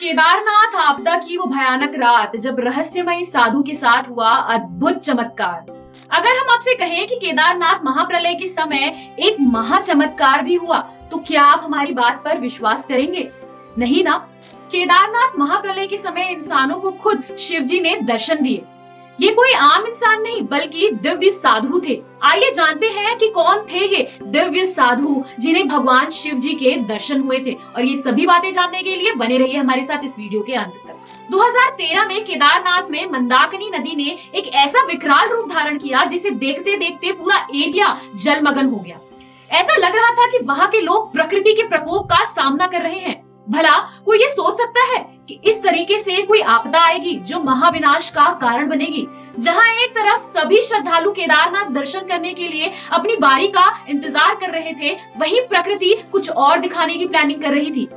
केदारनाथ आपदा की वो भयानक रात जब रहस्यमयी साधु के साथ हुआ अद्भुत चमत्कार। अगर हम आपसे कहें कि केदारनाथ महाप्रलय के समय एक महा चमत्कार भी हुआ, तो क्या आप हमारी बात पर विश्वास करेंगे? नहीं ना। केदारनाथ महाप्रलय के समय इंसानों को खुद शिवजी ने दर्शन दिए। ये कोई आम इंसान नहीं बल्कि दिव्य साधु थे। आइए जानते हैं कि कौन थे ये दिव्य साधु जिन्हें भगवान शिव जी के दर्शन हुए थे। और ये सभी बातें जानने के लिए बने रहिए हमारे साथ इस वीडियो के अंत तक। 2013 में केदारनाथ में मंदाकिनी नदी ने एक ऐसा विकराल रूप धारण किया जिसे देखते देखते पूरा एरिया जलमग्न हो गया। ऐसा लग रहा था कि वहाँ के लोग प्रकृति के प्रकोप का सामना कर रहे हैं। भला कोई ये सोच सकता है कि इस तरीके से कोई आपदा आएगी जो महाविनाश का कारण बनेगी? जहां एक तरफ सभी श्रद्धालु केदारनाथ दर्शन करने के लिए अपनी बारी का इंतजार कर रहे थे, वहीं प्रकृति कुछ और दिखाने की प्लानिंग कर रही थी।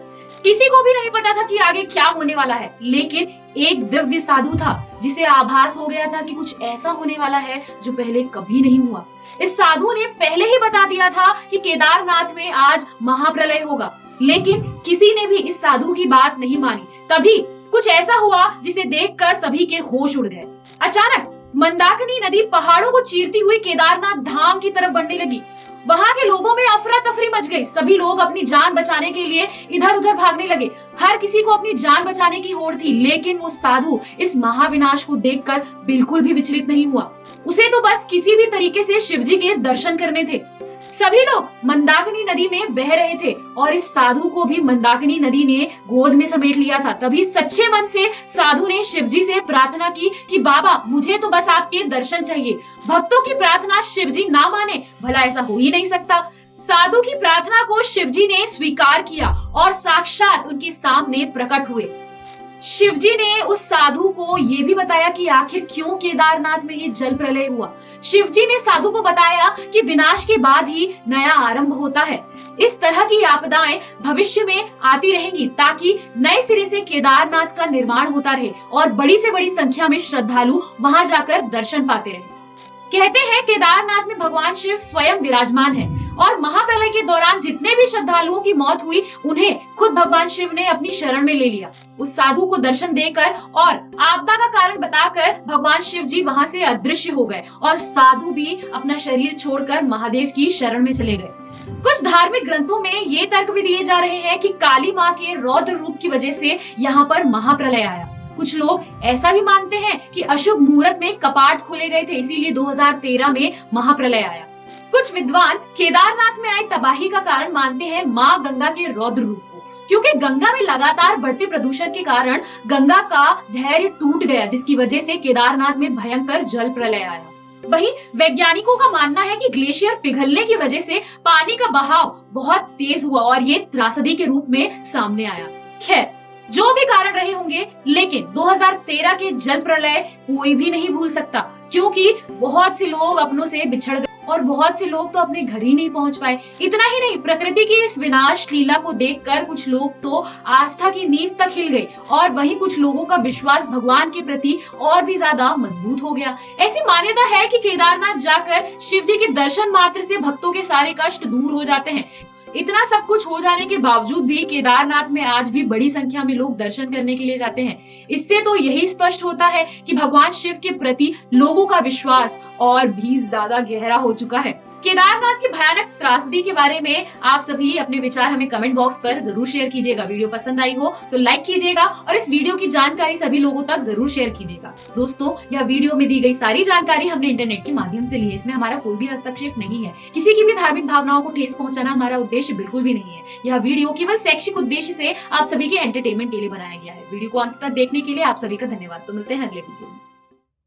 किसी को भी नहीं पता था कि आगे क्या होने वाला है, लेकिन एक दिव्य साधु था जिसे आभास हो गया था कि कुछ ऐसा होने वाला है जो पहले कभी नहीं हुआ। इस साधु ने पहले ही बता दिया था कि केदारनाथ में आज महाप्रलय होगा, लेकिन किसी ने भी इस साधु की बात नहीं मानी। तभी कुछ ऐसा हुआ जिसे देखकर सभी के होश उड़ गए। अचानक मंदाकिनी नदी पहाड़ों को चीरती हुई केदारनाथ धाम की तरफ बढ़ने लगी। वहाँ के लोगों में अफरा तफरी मच गई। सभी लोग अपनी जान बचाने के लिए इधर उधर भागने लगे। हर किसी को अपनी जान बचाने की होड़ थी, लेकिन वो साधु इस महाविनाश को देखकर बिल्कुल भी विचलित नहीं हुआ। उसे तो बस किसी भी तरीके से शिवजी के दर्शन करने थे। सभी लोग मंदाकिनी नदी में बह रहे थे और इस साधु को भी मंदाकिनी नदी ने गोद में समेट लिया था। तभी सच्चे मन से साधु ने शिवजी से प्रार्थना की कि बाबा, मुझे तो बस आपके दर्शन चाहिए। भक्तों की प्रार्थना शिवजी ना माने, भला ऐसा हो ही नहीं सकता। साधु की प्रार्थना को शिवजी ने स्वीकार किया और साक्षात उनके सामने प्रकट हुए। शिवजी ने उस साधु को ये भी बताया कि आखिर क्यों केदारनाथ में ये जल प्रलय हुआ। शिवजी ने साधु को बताया कि विनाश के बाद ही नया आरंभ होता है। इस तरह की आपदाएं भविष्य में आती रहेंगी ताकि नए सिरे से केदारनाथ का निर्माण होता रहे और बड़ी से बड़ी संख्या में श्रद्धालु वहां जाकर दर्शन पाते रहे। कहते हैं केदारनाथ में भगवान शिव स्वयं विराजमान है और महाप्रलय के दौरान जितने भी श्रद्धालुओं की मौत हुई, उन्हें खुद भगवान शिव ने अपनी शरण में ले लिया। उस साधु को दर्शन देकर और आपदा का कारण बताकर भगवान शिव जी वहाँ से अदृश्य हो गए और साधु भी अपना शरीर छोड़कर महादेव की शरण में चले गए। कुछ धार्मिक ग्रंथों में ये तर्क भी दिए जा रहे हैं कि काली माँ के रौद्र रूप की वजह से यहाँ पर महाप्रलय आया। कुछ लोग ऐसा भी मानते हैं कि अशुभ मुहूर्त में कपाट खोले गए थे, इसीलिए 2013 में महाप्रलय आया। कुछ विद्वान केदारनाथ में आई तबाही का कारण मानते हैं माँ गंगा के रौद्र रूप को, क्योंकि गंगा में लगातार बढ़ते प्रदूषण के कारण गंगा का धैर्य टूट गया, जिसकी वजह से केदारनाथ में भयंकर जल प्रलय आया। वहीं वैज्ञानिकों का मानना है कि ग्लेशियर पिघलने की वजह से पानी का बहाव बहुत तेज हुआ और ये त्रासदी के रूप में सामने आया। खैर, जो भी कारण रहे होंगे, लेकिन 2013 के जल प्रलय कोई भी नहीं भूल सकता, क्योंकि बहुत से लोग अपनों से बिछड़ गए और बहुत से लोग तो अपने घर ही नहीं पहुंच पाए। इतना ही नहीं, प्रकृति की इस विनाश लीला को देखकर कुछ लोग तो आस्था की नींव तक हिल गए और वहीं कुछ लोगों का विश्वास भगवान के प्रति और भी ज्यादा मजबूत हो गया। ऐसी मान्यता है कि केदारनाथ जाकर शिव जी के दर्शन मात्र से भक्तों के सारे कष्ट दूर हो जाते हैं। इतना सब कुछ हो जाने के बावजूद भी केदारनाथ में आज भी बड़ी संख्या में लोग दर्शन करने के लिए जाते हैं। इससे तो यही स्पष्ट होता है कि भगवान शिव के प्रति लोगों का विश्वास और भी ज्यादा गहरा हो चुका है। केदारनाथ की भयानक त्रासदी के बारे में आप सभी अपने विचार हमें कमेंट बॉक्स पर जरूर शेयर कीजिएगा। वीडियो पसंद आई हो तो लाइक कीजिएगा और इस वीडियो की जानकारी सभी लोगों तक जरूर शेयर कीजिएगा। दोस्तों, यह वीडियो में दी गई सारी जानकारी हमने इंटरनेट के माध्यम से ली है। इसमें हमारा कोई भी हस्तक्षेप नहीं है। किसी की भी धार्मिक भावनाओं को ठेस पहुंचाना हमारा उद्देश्य बिल्कुल भी नहीं है। यह वीडियो केवल शैक्षिक उद्देश्य से आप सभी के एंटरटेनमेंट के लिए बनाया गया है। वीडियो को अंत तक देखने के लिए आप सभी का धन्यवाद। तो मिलते हैं अगले वीडियो में।